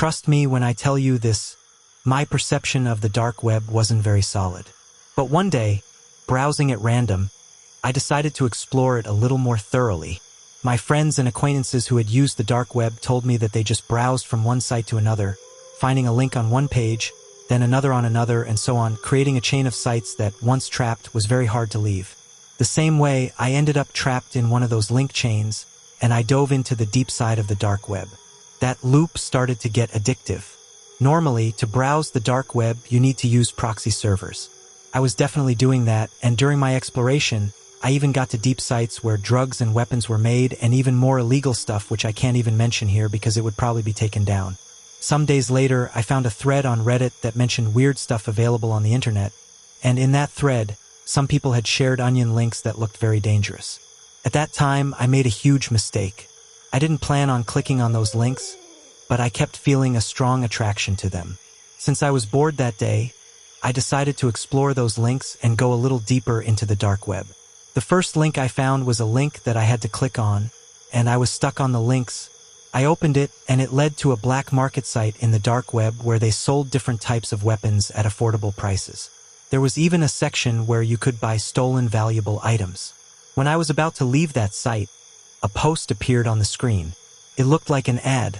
Trust me when I tell you this, my perception of the dark web wasn't very solid. But one day, browsing at random, I decided to explore it a little more thoroughly. My friends and acquaintances who had used the dark web told me that they just browsed from one site to another, finding a link on one page, then another on another, and so on, creating a chain of sites that, once trapped, was very hard to leave. The same way, I ended up trapped in one of those link chains, and I dove into the deep side of the dark web. That loop started to get addictive. Normally, to browse the dark web, you need to use proxy servers. I was definitely doing that, and during my exploration, I even got to deep sites where drugs and weapons were made, and even more illegal stuff which I can't even mention here because it would probably be taken down. Some days later, I found a thread on Reddit that mentioned weird stuff available on the internet, and in that thread, some people had shared onion links that looked very dangerous. At that time, I made a huge mistake. I didn't plan on clicking on those links, but I kept feeling a strong attraction to them. Since I was bored that day, I decided to explore those links and go a little deeper into the dark web. The first link I found was a link that I had to click on, and I was stuck on the links. I opened it, and it led to a black market site in the dark web where they sold different types of weapons at affordable prices. There was even a section where you could buy stolen valuable items. When I was about to leave that site, a post appeared on the screen. It looked like an ad,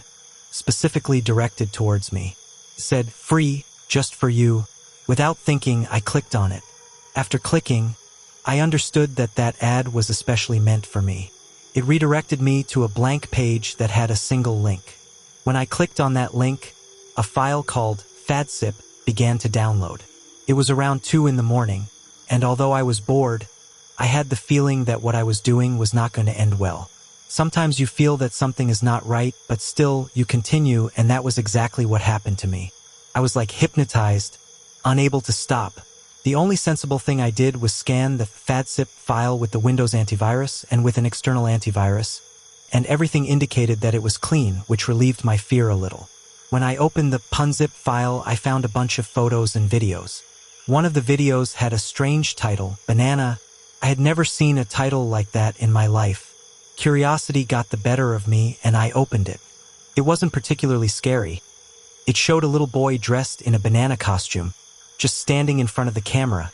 specifically directed towards me. It said, "Free, just for you." Without thinking, I clicked on it. After clicking, I understood that that ad was especially meant for me. It redirected me to a blank page that had a single link. When I clicked on that link, a file called FADZIP began to download. It was around 2 in the morning, and although I was bored, I had the feeling that what I was doing was not going to end well. Sometimes you feel that something is not right, but still, you continue, and that was exactly what happened to me. I was like hypnotized, unable to stop. The only sensible thing I did was scan the FADZIP file with the Windows antivirus and with an external antivirus, and everything indicated that it was clean, which relieved my fear a little. When I opened the punzip file, I found a bunch of photos and videos. One of the videos had a strange title, Banana. I had never seen a title like that in my life. Curiosity got the better of me, and I opened it. It wasn't particularly scary. It showed a little boy dressed in a banana costume, just standing in front of the camera,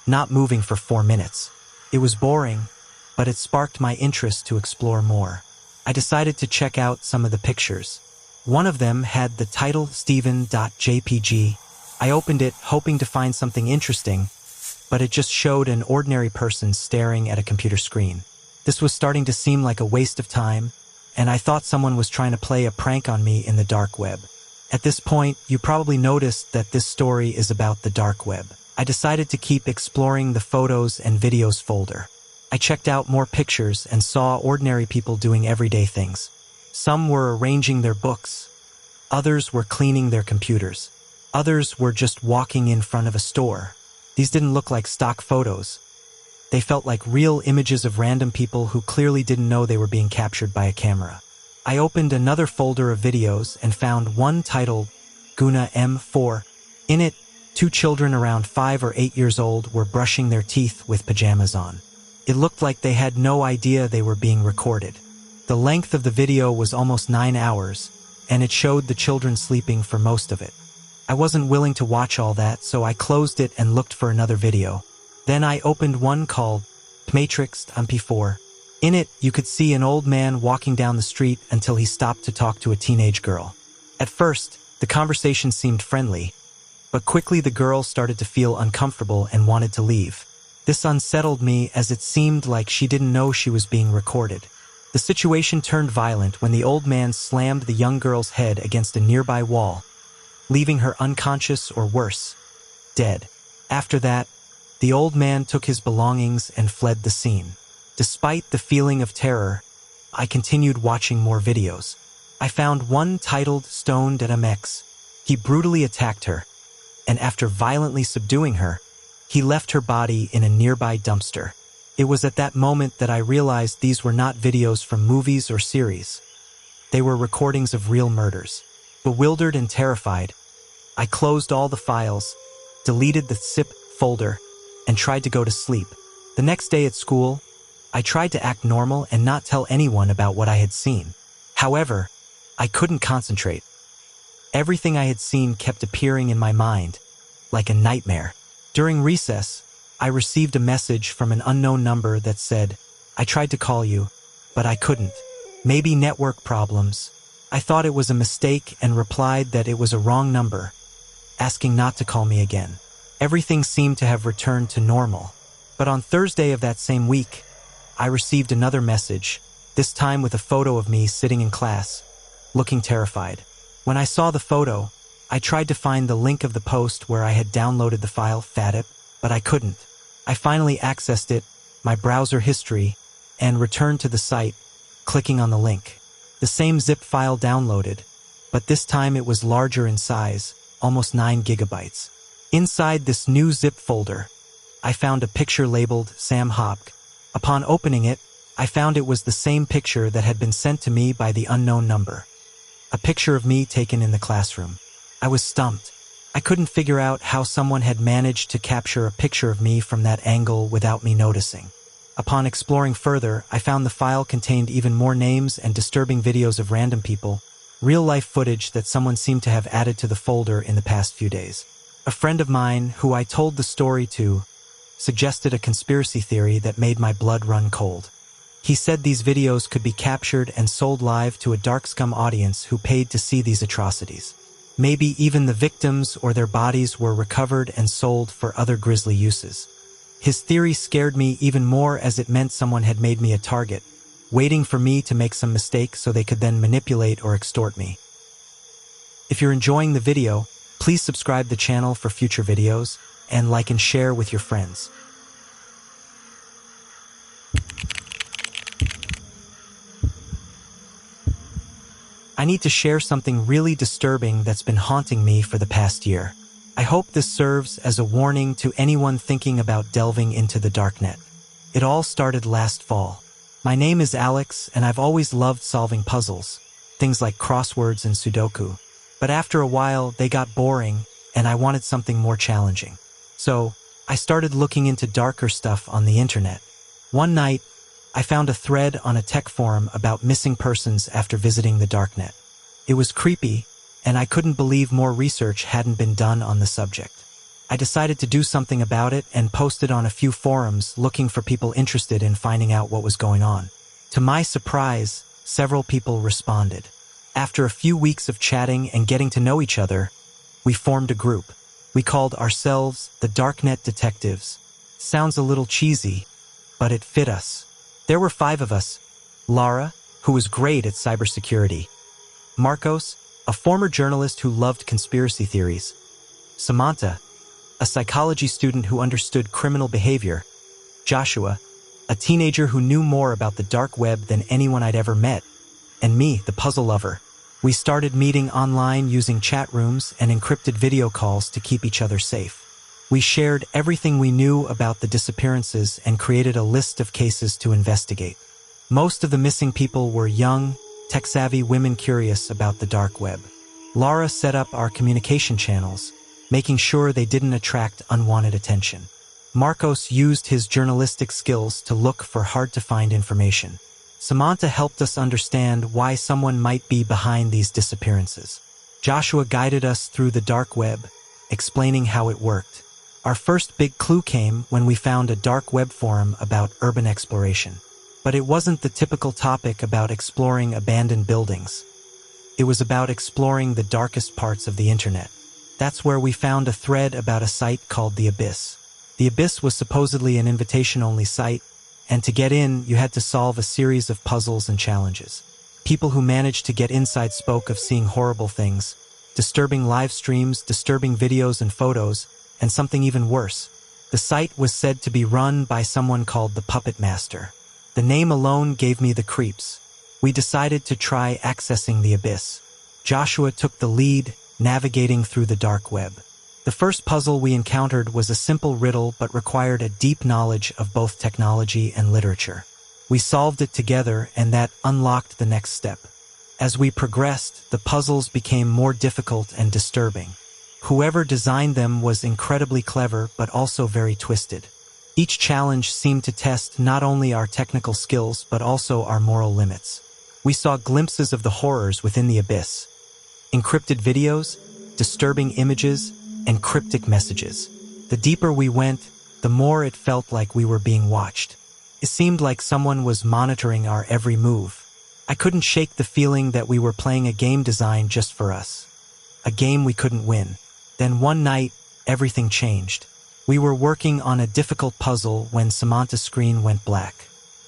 not moving for 4 minutes. It was boring, but it sparked my interest to explore more. I decided to check out some of the pictures. One of them had the title Steven.jpg. I opened it, hoping to find something interesting, but it just showed an ordinary person staring at a computer screen. This was starting to seem like a waste of time, and I thought someone was trying to play a prank on me in the dark web. At this point, you probably noticed that this story is about the dark web. I decided to keep exploring the photos and videos folder. I checked out more pictures and saw ordinary people doing everyday things. Some were arranging their books. Others were cleaning their computers. Others were just walking in front of a store. These didn't look like stock photos. They felt like real images of random people who clearly didn't know they were being captured by a camera. I opened another folder of videos and found one titled Guna M4. In it, 2 children around 5 or 8 years old were brushing their teeth with pajamas on. It looked like they had no idea they were being recorded. The length of the video was almost 9 hours, and it showed the children sleeping for most of it. I wasn't willing to watch all that, so I closed it and looked for another video. Then I opened one called Matrix MP4. In it, you could see an old man walking down the street until he stopped to talk to a teenage girl. At first, the conversation seemed friendly, but quickly the girl started to feel uncomfortable and wanted to leave. This unsettled me as it seemed like she didn't know she was being recorded. The situation turned violent when the old man slammed the young girl's head against a nearby wall, leaving her unconscious or worse, dead. After that, the old man took his belongings and fled the scene. Despite the feeling of terror, I continued watching more videos. I found one titled Stoned at MX. He brutally attacked her, and after violently subduing her, he left her body in a nearby dumpster. It was at that moment that I realized these were not videos from movies or series. They were recordings of real murders. Bewildered and terrified, I closed all the files, deleted the zip folder, and tried to go to sleep. The next day at school, I tried to act normal and not tell anyone about what I had seen. However, I couldn't concentrate. Everything I had seen kept appearing in my mind, like a nightmare. During recess, I received a message from an unknown number that said, "I tried to call you, but I couldn't. Maybe network problems." I thought it was a mistake and replied that it was a wrong number, asking not to call me again. Everything seemed to have returned to normal. But on Thursday of that same week, I received another message, this time with a photo of me sitting in class, looking terrified. When I saw the photo, I tried to find the link of the post where I had downloaded the file, FATIP, but I couldn't. I finally accessed it, my browser history, and returned to the site, clicking on the link. The same zip file downloaded, but this time it was larger in size, almost 9 gigabytes. Inside this new zip folder, I found a picture labeled Sam Hopk. Upon opening it, I found it was the same picture that had been sent to me by the unknown number. A picture of me taken in the classroom. I was stumped. I couldn't figure out how someone had managed to capture a picture of me from that angle without me noticing. Upon exploring further, I found the file contained even more names and disturbing videos of random people, real-life footage that someone seemed to have added to the folder in the past few days. A friend of mine, who I told the story to, suggested a conspiracy theory that made my blood run cold. He said these videos could be captured and sold live to a dark scum audience who paid to see these atrocities. Maybe even the victims or their bodies were recovered and sold for other grisly uses. His theory scared me even more as it meant someone had made me a target, waiting for me to make some mistake so they could then manipulate or extort me. If you're enjoying the video, please subscribe the channel for future videos, and like and share with your friends. I need to share something really disturbing that's been haunting me for the past year. I hope this serves as a warning to anyone thinking about delving into the Darknet. It all started last fall. My name is Alex, and I've always loved solving puzzles, things like crosswords and Sudoku. But after a while, they got boring, and I wanted something more challenging. So, I started looking into darker stuff on the internet. One night, I found a thread on a tech forum about missing persons after visiting the Darknet. It was creepy, and I couldn't believe more research hadn't been done on the subject. I decided to do something about it and posted on a few forums looking for people interested in finding out what was going on. To my surprise, several people responded. After a few weeks of chatting and getting to know each other, we formed a group. We called ourselves the Darknet Detectives. Sounds a little cheesy, but it fit us. There were 5 of us. Lara, who was great at cybersecurity. Marcos, a former journalist who loved conspiracy theories. Samantha, a psychology student who understood criminal behavior. Joshua, a teenager who knew more about the dark web than anyone I'd ever met. And me, the puzzle lover. We started meeting online using chat rooms and encrypted video calls to keep each other safe. We shared everything we knew about the disappearances and created a list of cases to investigate. Most of the missing people were young, tech-savvy women curious about the dark web. Lara set up our communication channels, making sure they didn't attract unwanted attention. Marcos used his journalistic skills to look for hard-to-find information. Samantha helped us understand why someone might be behind these disappearances. Joshua guided us through the dark web, explaining how it worked. Our first big clue came when we found a dark web forum about urban exploration. But it wasn't the typical topic about exploring abandoned buildings. It was about exploring the darkest parts of the internet. That's where we found a thread about a site called The Abyss. The Abyss was supposedly an invitation-only site, and to get in, you had to solve a series of puzzles and challenges. People who managed to get inside spoke of seeing horrible things, disturbing live streams, disturbing videos and photos, and something even worse. The site was said to be run by someone called the Puppet Master. The name alone gave me the creeps. We decided to try accessing the Abyss. Joshua took the lead, navigating through the dark web. The first puzzle we encountered was a simple riddle but required a deep knowledge of both technology and literature. We solved it together, and that unlocked the next step. As we progressed, the puzzles became more difficult and disturbing. Whoever designed them was incredibly clever but also very twisted. Each challenge seemed to test not only our technical skills but also our moral limits. We saw glimpses of the horrors within the Abyss. encrypted videos, disturbing images, and cryptic messages. The deeper we went, the more it felt like we were being watched. It seemed like someone was monitoring our every move. I couldn't shake the feeling that we were playing a game designed just for us. A game we couldn't win. Then one night, everything changed. We were working on a difficult puzzle when Samantha's screen went black.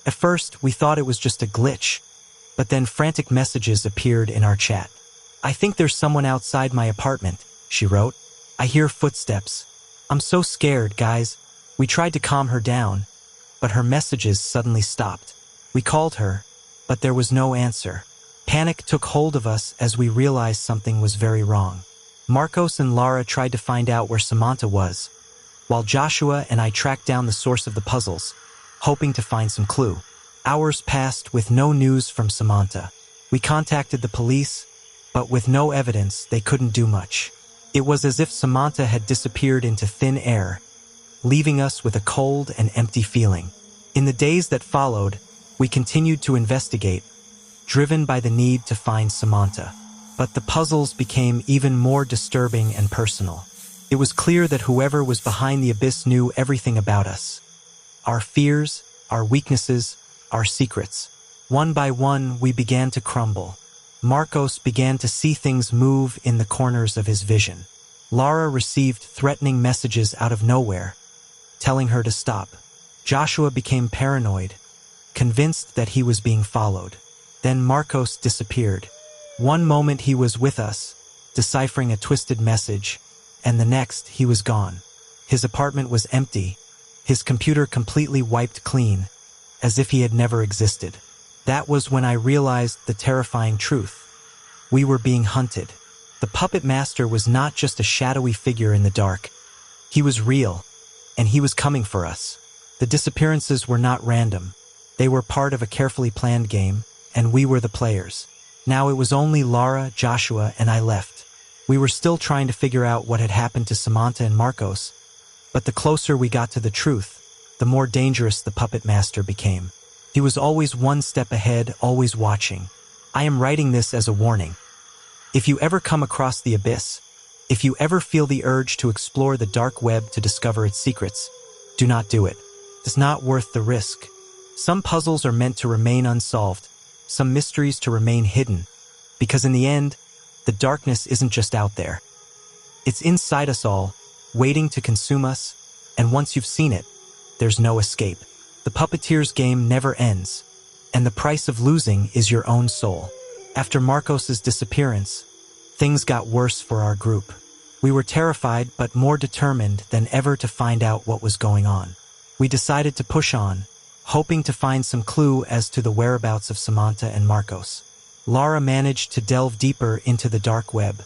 At first, we thought it was just a glitch, but then frantic messages appeared in our chat. "I think there's someone outside my apartment," she wrote. "I hear footsteps. I'm so scared, guys." We tried to calm her down, but her messages suddenly stopped. We called her, but there was no answer. Panic took hold of us as we realized something was very wrong. Marcos and Lara tried to find out where Samantha was, while Joshua and I tracked down the source of the puzzles, hoping to find some clue. Hours passed with no news from Samantha. We contacted the police, but with no evidence, they couldn't do much. It was as if Samantha had disappeared into thin air, leaving us with a cold and empty feeling. In the days that followed, we continued to investigate, driven by the need to find Samantha. But the puzzles became even more disturbing and personal. It was clear that whoever was behind the abyss knew everything about us. Our fears, our weaknesses, our secrets. One by one, we began to crumble. Marcos began to see things move in the corners of his vision. Lara received threatening messages out of nowhere, telling her to stop. Joshua became paranoid, convinced that he was being followed. Then Marcos disappeared. One moment he was with us, deciphering a twisted message, and the next he was gone. His apartment was empty, his computer completely wiped clean, as if he had never existed. That was when I realized the terrifying truth. We were being hunted. The puppet master was not just a shadowy figure in the dark. He was real, and he was coming for us. The disappearances were not random. They were part of a carefully planned game, and we were the players. Now it was only Lara, Joshua, and I left. We were still trying to figure out what had happened to Samantha and Marcos, but the closer we got to the truth, the more dangerous the puppet master became. He was always one step ahead, always watching. I am writing this as a warning. If you ever come across the abyss, if you ever feel the urge to explore the dark web to discover its secrets, do not do it. It's not worth the risk. Some puzzles are meant to remain unsolved, some mysteries to remain hidden, because in the end, the darkness isn't just out there. It's inside us all, waiting to consume us, and once you've seen it, there's no escape. The puppeteer's game never ends, and the price of losing is your own soul. After Marcos's disappearance, things got worse for our group. We were terrified but more determined than ever to find out what was going on. We decided to push on, hoping to find some clue as to the whereabouts of Samantha and Marcos. Lara managed to delve deeper into the dark web,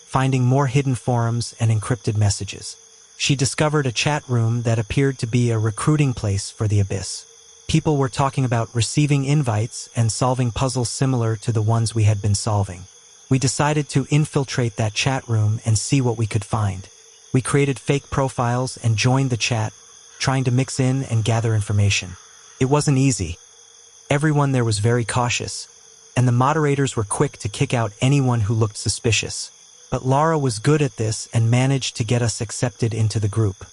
finding more hidden forums and encrypted messages. She discovered a chat room that appeared to be a recruiting place for the abyss. People were talking about receiving invites and solving puzzles similar to the ones we had been solving. We decided to infiltrate that chat room and see what we could find. We created fake profiles and joined the chat, trying to mix in and gather information. It wasn't easy. Everyone there was very cautious, and the moderators were quick to kick out anyone who looked suspicious. But Lara was good at this and managed to get us accepted into the group.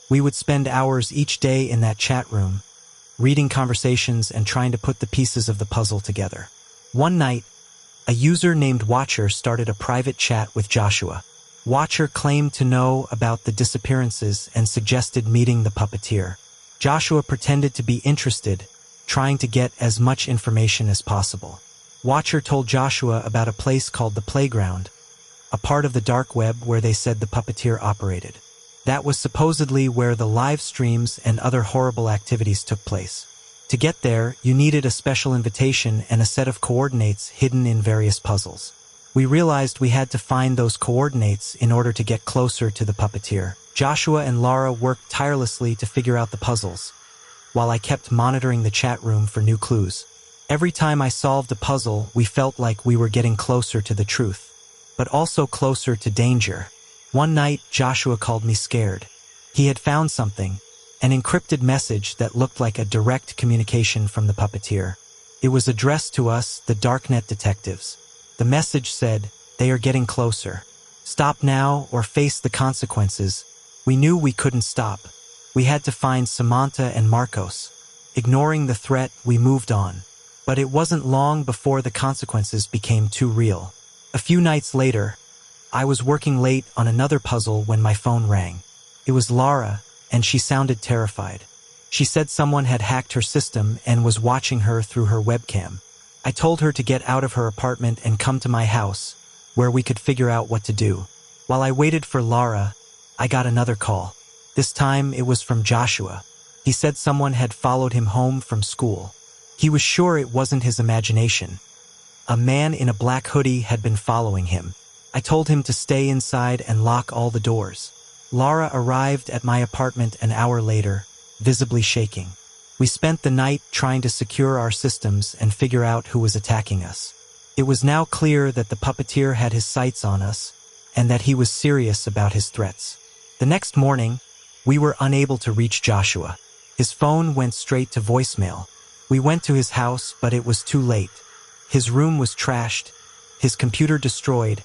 We would spend hours each day in that chat room, reading conversations and trying to put the pieces of the puzzle together. One night, a user named Watcher started a private chat with Joshua. Watcher claimed to know about the disappearances and suggested meeting the puppeteer. Joshua pretended to be interested, trying to get as much information as possible. Watcher told Joshua about a place called the Playground, a part of the dark web where they said the puppeteer operated. That was supposedly where the live streams and other horrible activities took place. To get there, you needed a special invitation and a set of coordinates hidden in various puzzles. We realized we had to find those coordinates in order to get closer to the puppeteer. Joshua and Lara worked tirelessly to figure out the puzzles, while I kept monitoring the chat room for new clues. Every time I solved a puzzle, we felt like we were getting closer to the truth, but also closer to danger. One night, Joshua called me scared. He had found something, an encrypted message that looked like a direct communication from the puppeteer. It was addressed to us, the Darknet detectives. The message said, They are getting closer. Stop now or face the consequences. We knew we couldn't stop. We had to find Samantha and Marcos. Ignoring the threat, we moved on. But it wasn't long before the consequences became too real. A few nights later, I was working late on another puzzle when my phone rang. It was Lara, and she sounded terrified. She said someone had hacked her system and was watching her through her webcam. I told her to get out of her apartment and come to my house, where we could figure out what to do. While I waited for Lara, I got another call. This time it was from Joshua. He said someone had followed him home from school. He was sure it wasn't his imagination. A man in a black hoodie had been following him. I told him to stay inside and lock all the doors. Lara arrived at my apartment an hour later, visibly shaking. We spent the night trying to secure our systems and figure out who was attacking us. It was now clear that the puppeteer had his sights on us, and that he was serious about his threats. The next morning, we were unable to reach Joshua. His phone went straight to voicemail. We went to his house, but it was too late. His room was trashed, his computer destroyed,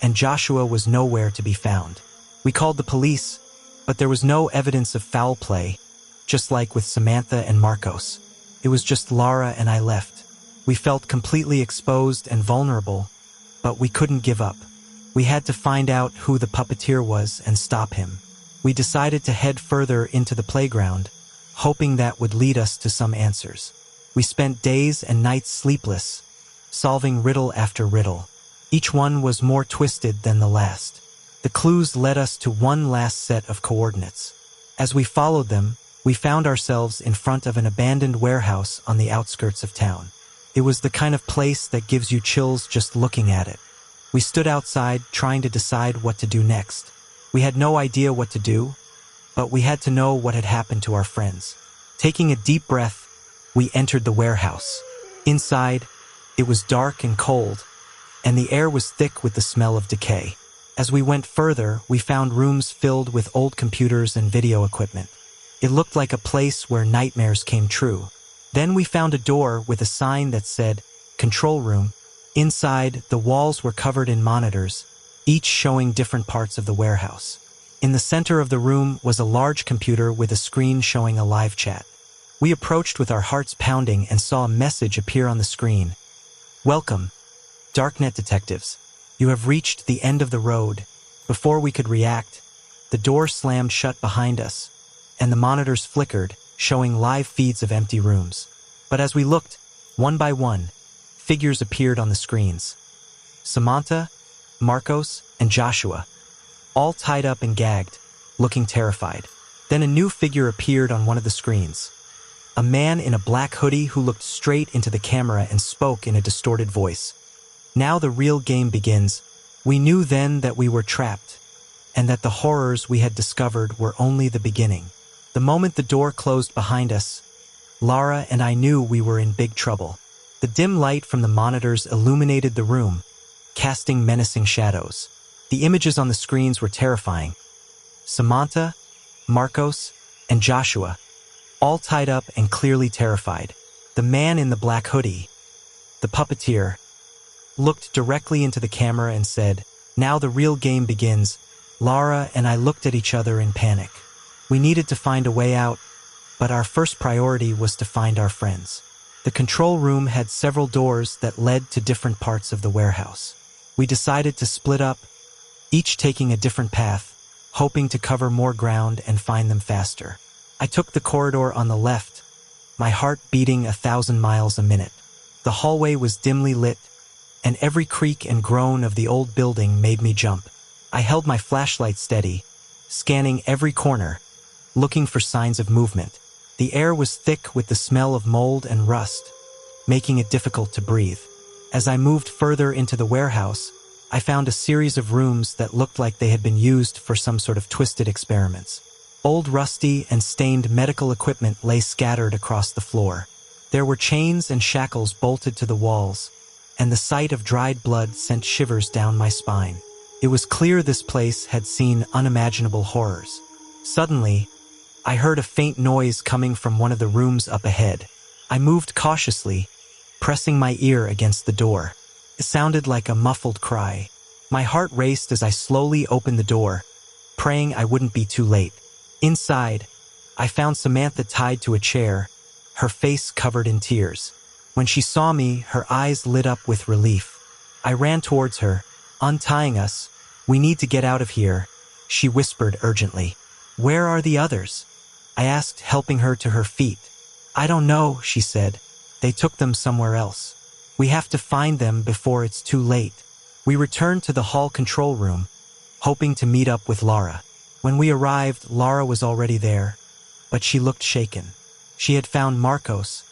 and Joshua was nowhere to be found. We called the police, but there was no evidence of foul play, just like with Samantha and Marcos. It was just Lara and I left. We felt completely exposed and vulnerable, but we couldn't give up. We had to find out who the puppeteer was and stop him. We decided to head further into the playground, hoping that would lead us to some answers. We spent days and nights sleepless, solving riddle after riddle. Each one was more twisted than the last. The clues led us to one last set of coordinates. As we followed them, we found ourselves in front of an abandoned warehouse on the outskirts of town. It was the kind of place that gives you chills just looking at it. We stood outside trying to decide what to do next. We had no idea what to do, but we had to know what had happened to our friends. Taking a deep breath, we entered the warehouse. Inside, it was dark and cold, and the air was thick with the smell of decay. As we went further, we found rooms filled with old computers and video equipment. It looked like a place where nightmares came true. Then we found a door with a sign that said, "Control Room." Inside, the walls were covered in monitors, each showing different parts of the warehouse. In the center of the room was a large computer with a screen showing a live chat. We approached with our hearts pounding and saw a message appear on the screen. "Welcome, Darknet detectives. You have reached the end of the road." Before we could react, the door slammed shut behind us, and the monitors flickered, showing live feeds of empty rooms. But as we looked, one by one, figures appeared on the screens. Samantha, Marcos, and Joshua, all tied up and gagged, looking terrified. Then a new figure appeared on one of the screens. A man in a black hoodie who looked straight into the camera and spoke in a distorted voice. "Now the real game begins." We knew then that we were trapped, and that the horrors we had discovered were only the beginning. The moment the door closed behind us, Lara and I knew we were in big trouble. The dim light from the monitors illuminated the room, casting menacing shadows. The images on the screens were terrifying. Samantha, Marcos, and Joshua, all tied up and clearly terrified. The man in the black hoodie, the puppeteer, looked directly into the camera and said, "Now the real game begins." Lara and I looked at each other in panic. We needed to find a way out, but our first priority was to find our friends. The control room had several doors that led to different parts of the warehouse. We decided to split up, each taking a different path, hoping to cover more ground and find them faster. I took the corridor on the left, my heart beating 1,000 miles a minute. The hallway was dimly lit, and every creak and groan of the old building made me jump. I held my flashlight steady, scanning every corner, looking for signs of movement. The air was thick with the smell of mold and rust, making it difficult to breathe. As I moved further into the warehouse, I found a series of rooms that looked like they had been used for some sort of twisted experiments. Old rusty and stained medical equipment lay scattered across the floor. There were chains and shackles bolted to the walls, and the sight of dried blood sent shivers down my spine. It was clear this place had seen unimaginable horrors. Suddenly, I heard a faint noise coming from one of the rooms up ahead. I moved cautiously, pressing my ear against the door. It sounded like a muffled cry. My heart raced as I slowly opened the door, praying I wouldn't be too late. Inside, I found Samantha tied to a chair, her face covered in tears. When she saw me, her eyes lit up with relief. I ran towards her, untying us. "We need to get out of here," she whispered urgently. "Where are the others?" I asked, helping her to her feet. "I don't know," she said. "They took them somewhere else. We have to find them before it's too late." We returned to the hall control room, hoping to meet up with Lara. When we arrived, Lara was already there, but she looked shaken. She had found Marcos,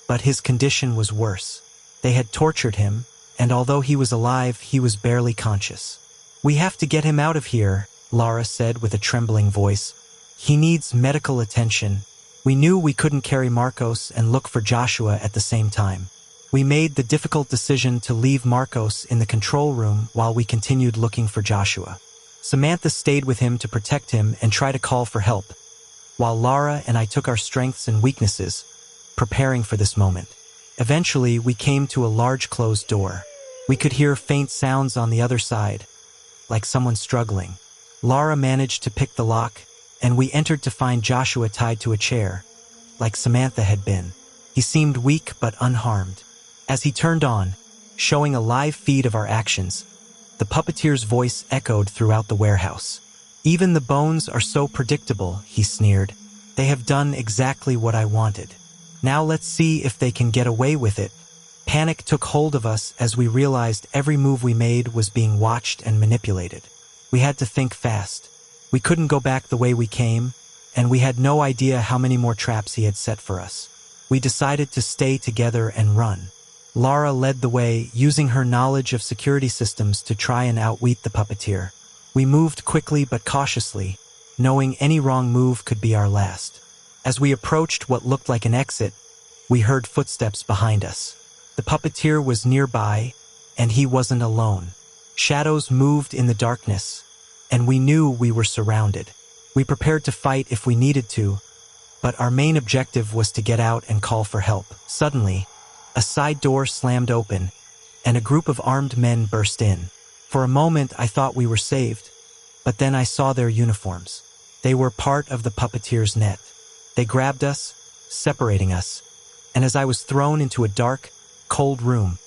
but his condition was worse. They had tortured him, and although he was alive, he was barely conscious. "We have to get him out of here," Lara said with a trembling voice. "He needs medical attention." We knew we couldn't carry Marcos and look for Joshua at the same time. We made the difficult decision to leave Marcos in the control room while we continued looking for Joshua. Samantha stayed with him to protect him and try to call for help, while Lara and I took our strengths and weaknesses, preparing for this moment. Eventually, we came to a large closed door. We could hear faint sounds on the other side, like someone struggling. Lara managed to pick the lock, and we entered to find Joshua tied to a chair, like Samantha had been. He seemed weak but unharmed. As he turned on, showing a live feed of our actions, the puppeteer's voice echoed throughout the warehouse. "Even the bones are so predictable," he sneered. "They have done exactly what I wanted. Now let's see if they can get away with it." Panic took hold of us as we realized every move we made was being watched and manipulated. We had to think fast. We couldn't go back the way we came, and we had no idea how many more traps he had set for us. We decided to stay together and run. Lara led the way, using her knowledge of security systems to try and outwit the puppeteer. We moved quickly but cautiously, knowing any wrong move could be our last. As we approached what looked like an exit, we heard footsteps behind us. The puppeteer was nearby, and he wasn't alone. Shadows moved in the darkness, and we knew we were surrounded. We prepared to fight if we needed to, but our main objective was to get out and call for help. Suddenly, a side door slammed open, and a group of armed men burst in. For a moment, I thought we were saved, but then I saw their uniforms. They were part of the puppeteer's net. They grabbed us, separating us, and as I was thrown into a dark, cold room,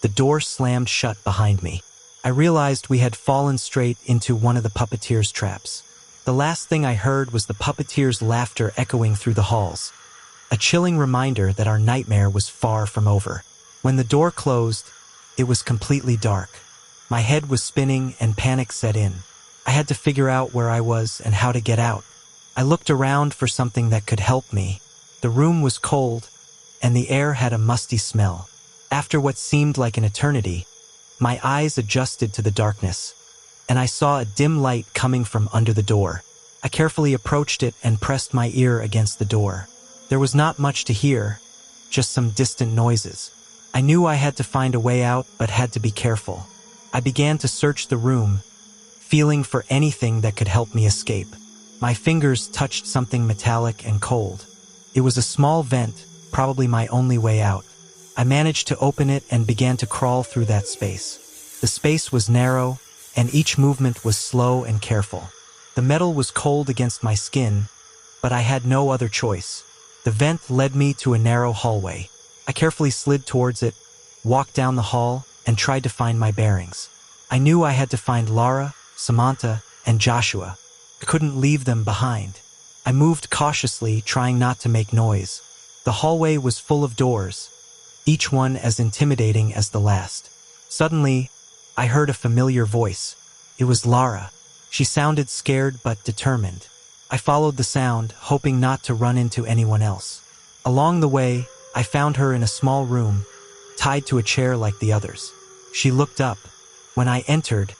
the door slammed shut behind me. I realized we had fallen straight into one of the puppeteer's traps. The last thing I heard was the puppeteer's laughter echoing through the halls, a chilling reminder that our nightmare was far from over. When the door closed, it was completely dark. My head was spinning and panic set in. I had to figure out where I was and how to get out. I looked around for something that could help me. The room was cold, and the air had a musty smell. After what seemed like an eternity, my eyes adjusted to the darkness, and I saw a dim light coming from under the door. I carefully approached it and pressed my ear against the door. There was not much to hear, just some distant noises. I knew I had to find a way out, but had to be careful. I began to search the room, feeling for anything that could help me escape. My fingers touched something metallic and cold. It was a small vent, probably my only way out. I managed to open it and began to crawl through that space. The space was narrow, and each movement was slow and careful. The metal was cold against my skin, but I had no other choice. The vent led me to a narrow hallway. I carefully slid towards it, walked down the hall, and tried to find my bearings. I knew I had to find Lara, Samantha, and Joshua. I couldn't leave them behind. I moved cautiously, trying not to make noise. The hallway was full of doors, each one as intimidating as the last. Suddenly, I heard a familiar voice. It was Lara. She sounded scared but determined. I followed the sound, hoping not to run into anyone else. Along the way, I found her in a small room, tied to a chair like the others. She looked up. When I entered,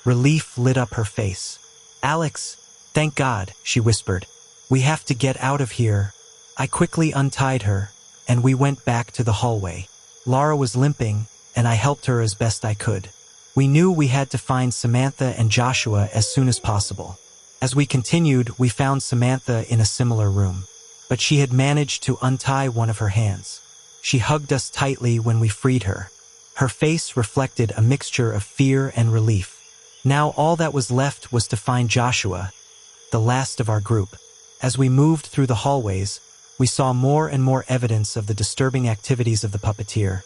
relief lit up her face. "Alex, thank God," she whispered. "We have to get out of here." I quickly untied her, and we went back to the hallway. Lara was limping, and I helped her as best I could. We knew we had to find Samantha and Joshua as soon as possible. As we continued, we found Samantha in a similar room, but she had managed to untie one of her hands. She hugged us tightly when we freed her. Her face reflected a mixture of fear and relief. Now all that was left was to find Joshua, the last of our group. As we moved through the hallways, we saw more and more evidence of the disturbing activities of the puppeteer.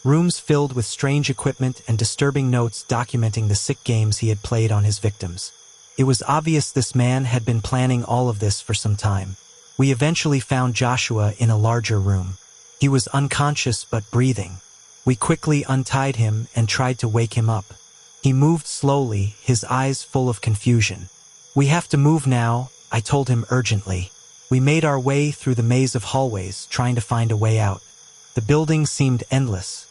Rooms filled with strange equipment and disturbing notes documenting the sick games he had played on his victims. It was obvious this man had been planning all of this for some time. We eventually found Joshua in a larger room. He was unconscious but breathing. We quickly untied him and tried to wake him up. He moved slowly, his eyes full of confusion. "We have to move now," I told him urgently. We made our way through the maze of hallways, trying to find a way out. The building seemed endless,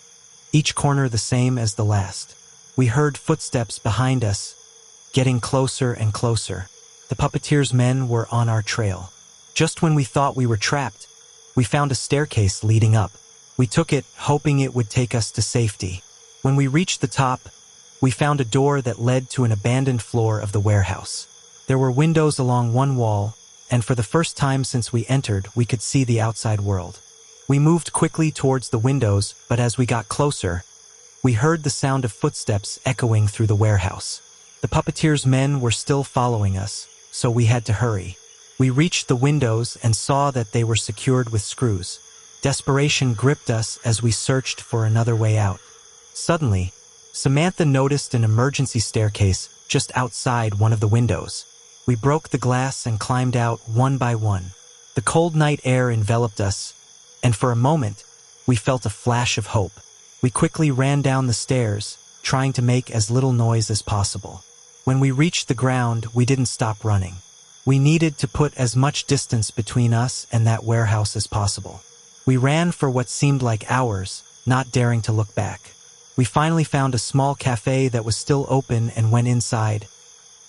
each corner the same as the last. We heard footsteps behind us, getting closer and closer. The puppeteer's men were on our trail. Just when we thought we were trapped, we found a staircase leading up. We took it, hoping it would take us to safety. When we reached the top, we found a door that led to an abandoned floor of the warehouse. There were windows along one wall, and for the first time since we entered, we could see the outside world. We moved quickly towards the windows, but as we got closer, we heard the sound of footsteps echoing through the warehouse. The puppeteer's men were still following us, so we had to hurry. We reached the windows and saw that they were secured with screws. Desperation gripped us as we searched for another way out. Suddenly, Samantha noticed an emergency staircase just outside one of the windows. We broke the glass and climbed out one by one. The cold night air enveloped us, and for a moment, we felt a flash of hope. We quickly ran down the stairs, trying to make as little noise as possible. When we reached the ground, we didn't stop running. We needed to put as much distance between us and that warehouse as possible. We ran for what seemed like hours, not daring to look back. We finally found a small cafe that was still open and went inside,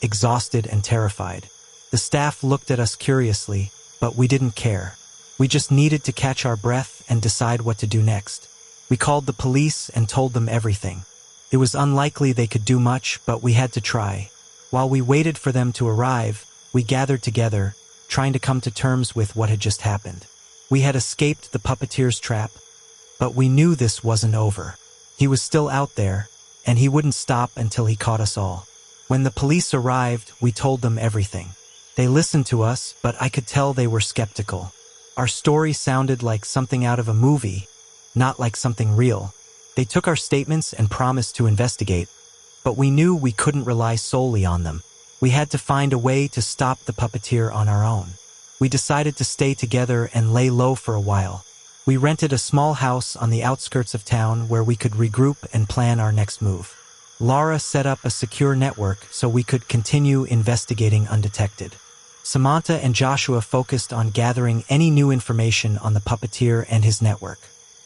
exhausted and terrified. The staff looked at us curiously, but we didn't care. We just needed to catch our breath and decide what to do next. We called the police and told them everything. It was unlikely they could do much, but we had to try. While we waited for them to arrive, we gathered together, trying to come to terms with what had just happened. We had escaped the puppeteer's trap, but we knew this wasn't over. He was still out there, and he wouldn't stop until he caught us all. When the police arrived, we told them everything. They listened to us, but I could tell they were skeptical. Our story sounded like something out of a movie, not like something real. They took our statements and promised to investigate, but we knew we couldn't rely solely on them. We had to find a way to stop the puppeteer on our own. We decided to stay together and lay low for a while. We rented a small house on the outskirts of town where we could regroup and plan our next move. Laura set up a secure network so we could continue investigating undetected. Samantha and Joshua focused on gathering any new information on the puppeteer and his network.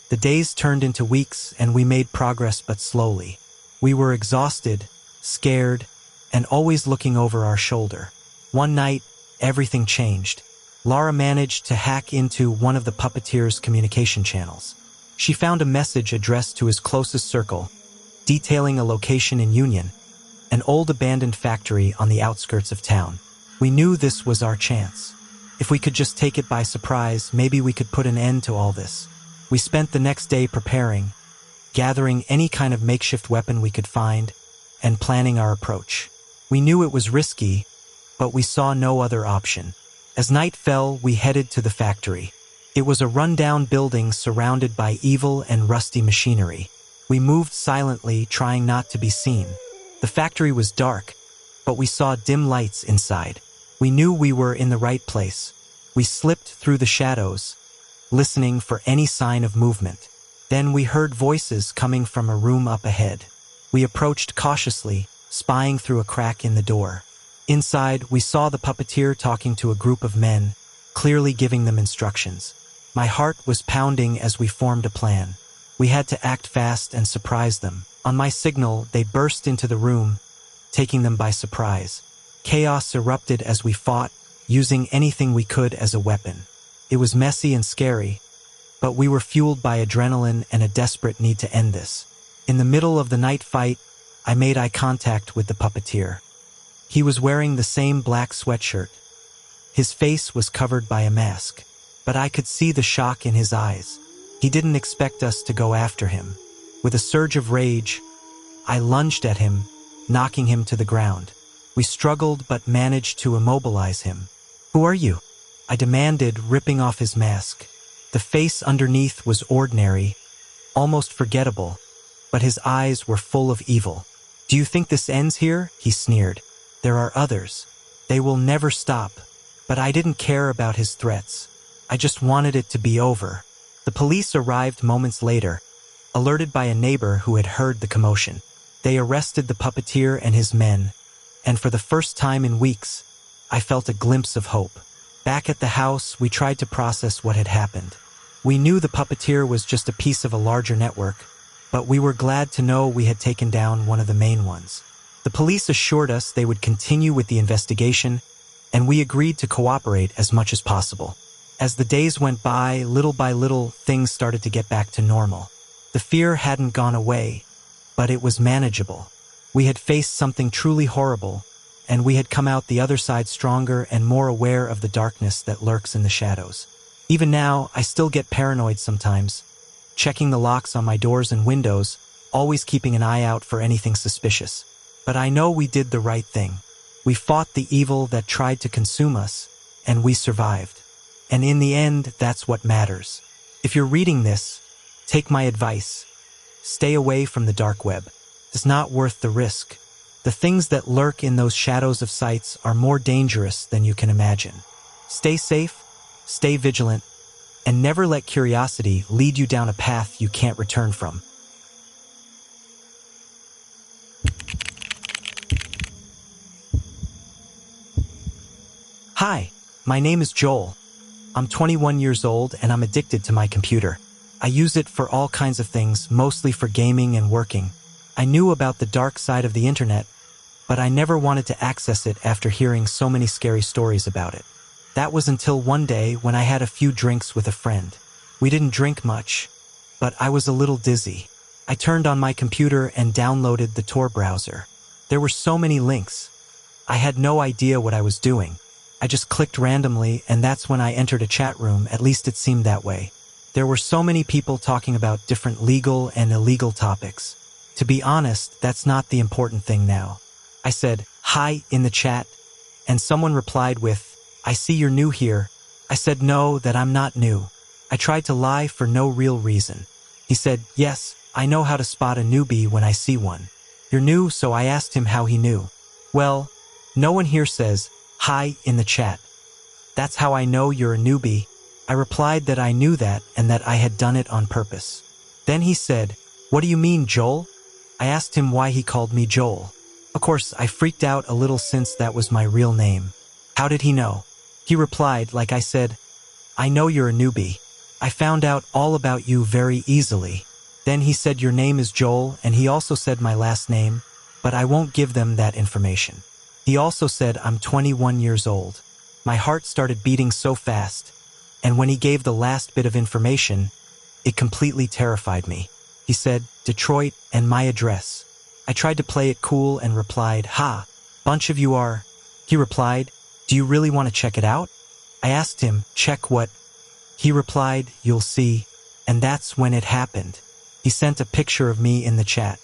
The days turned into weeks and we made progress but slowly. We were exhausted, scared, and always looking over our shoulder. One night, everything changed. Laura managed to hack into one of the puppeteer's communication channels. She found a message addressed to his closest circle, detailing a location in Union, an old abandoned factory on the outskirts of town. We knew this was our chance. If we could just take it by surprise, maybe we could put an end to all this. We spent the next day preparing, gathering any kind of makeshift weapon we could find, and planning our approach. We knew it was risky, but we saw no other option. As night fell, we headed to the factory. It was a rundown building surrounded by evil and rusty machinery. We moved silently, trying not to be seen. The factory was dark, but we saw dim lights inside. We knew we were in the right place. We slipped through the shadows, listening for any sign of movement. Then we heard voices coming from a room up ahead. We approached cautiously, spying through a crack in the door. Inside, we saw the puppeteer talking to a group of men, clearly giving them instructions. My heart was pounding as we formed a plan. We had to act fast and surprise them. On my signal, they burst into the room, taking them by surprise. Chaos erupted as we fought, using anything we could as a weapon. It was messy and scary, but we were fueled by adrenaline and a desperate need to end this. In the middle of the night fight, I made eye contact with the puppeteer. He was wearing the same black sweatshirt. His face was covered by a mask, but I could see the shock in his eyes. He didn't expect us to go after him. With a surge of rage, I lunged at him, knocking him to the ground. We struggled but managed to immobilize him. "Who are you?" I demanded, ripping off his mask. The face underneath was ordinary, almost forgettable, but his eyes were full of evil. "Do you think this ends here?" he sneered. "There are others. They will never stop." But I didn't care about his threats. I just wanted it to be over. The police arrived moments later, alerted by a neighbor who had heard the commotion. They arrested the puppeteer and his men, and for the first time in weeks, I felt a glimpse of hope. Back at the house, we tried to process what had happened. We knew the puppeteer was just a piece of a larger network, but we were glad to know we had taken down one of the main ones. The police assured us they would continue with the investigation, and we agreed to cooperate as much as possible. As the days went by little, things started to get back to normal. The fear hadn't gone away, but it was manageable. We had faced something truly horrible, and we had come out the other side stronger and more aware of the darkness that lurks in the shadows. Even now, I still get paranoid sometimes, checking the locks on my doors and windows, always keeping an eye out for anything suspicious. But I know we did the right thing. We fought the evil that tried to consume us, and we survived. And in the end, that's what matters. If you're reading this, take my advice. Stay away from the dark web. It's not worth the risk. The things that lurk in those shadows of sites are more dangerous than you can imagine. Stay safe, stay vigilant, and never let curiosity lead you down a path you can't return from. Hi, my name is Joel. I'm 21 years old and I'm addicted to my computer. I use it for all kinds of things, mostly for gaming and working. I knew about the dark side of the internet, but I never wanted to access it after hearing so many scary stories about it. That was until one day when I had a few drinks with a friend. We didn't drink much, but I was a little dizzy. I turned on my computer and downloaded the Tor browser. There were so many links. I had no idea what I was doing. I just clicked randomly, and that's when I entered a chat room, at least it seemed that way. There were so many people talking about different legal and illegal topics. To be honest, that's not the important thing now. I said, "Hi," in the chat, and someone replied with, "I see you're new here." I said no, that I'm not new. I tried to lie for no real reason. He said, "Yes, I know how to spot a newbie when I see one." "You're new," so I asked him how he knew. "Well, no one here says, 'Hi' in the chat. That's how I know you're a newbie." I replied that I knew that and that I had done it on purpose. Then he said, "What do you mean, Joel?" I asked him why he called me Joel. Of course, I freaked out a little since that was my real name. How did he know? He replied, like I said, "I know you're a newbie. I found out all about you very easily." Then he said your name is Joel, and he also said my last name, but I won't give them that information. He also said I'm 21 years old. My heart started beating so fast, and when he gave the last bit of information, it completely terrified me. He said, Detroit, and my address. I tried to play it cool and replied, "Ha, bunch of you are." He replied, "Do you really want to check it out?" I asked him, "Check what?" He replied, "You'll see." And that's when it happened. He sent a picture of me in the chat.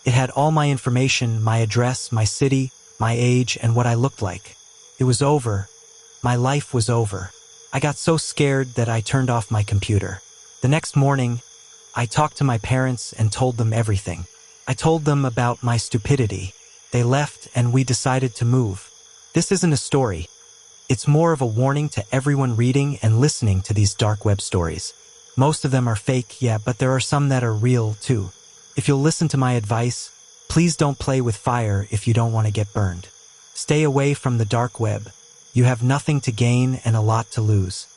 It had all my information, my address, my city, my age, and what I looked like. It was over. My life was over. I got so scared that I turned off my computer. The next morning, I talked to my parents and told them everything. I told them about my stupidity. They left and we decided to move. This isn't a story. It's more of a warning to everyone reading and listening to these dark web stories. Most of them are fake, yeah, but there are some that are real, too. If you'll listen to my advice, please don't play with fire if you don't want to get burned. Stay away from the dark web. You have nothing to gain and a lot to lose.